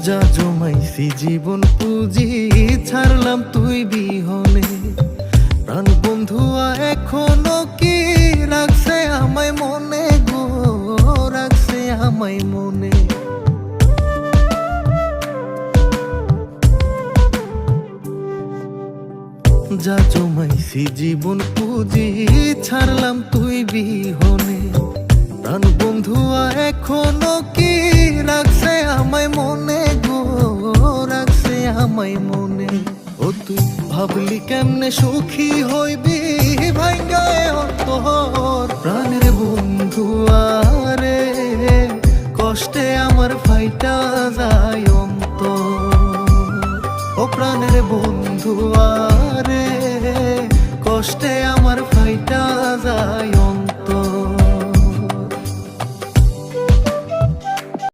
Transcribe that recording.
যা জমাইছি জীবন পুঁজি ছাড়লাম তুই বিহনে। প্রাণ বন্ধুয়া এখনো কি রাখছে আমায় মনে গো, রাখছে আমায় মনে। যা জমাইছি জীবন পুঁজি ছাড়লাম তুই বিহনে। প্রাণ বন্ধুয়া এখনো কি রাখছে আমায় মনে গো, রাখছে আমায় মনে। ও তুই ভাবলি কেমনে সুখী হইবি ভাঙ্গায় অন্তর। প্রাণের বন্ধুয়া রে কষ্টে আমার ফাইটা যায় অন্তর। ও প্রাণের বন্ধুয়া রে কষ্টে আমার ফাইটা যায় অন্তর।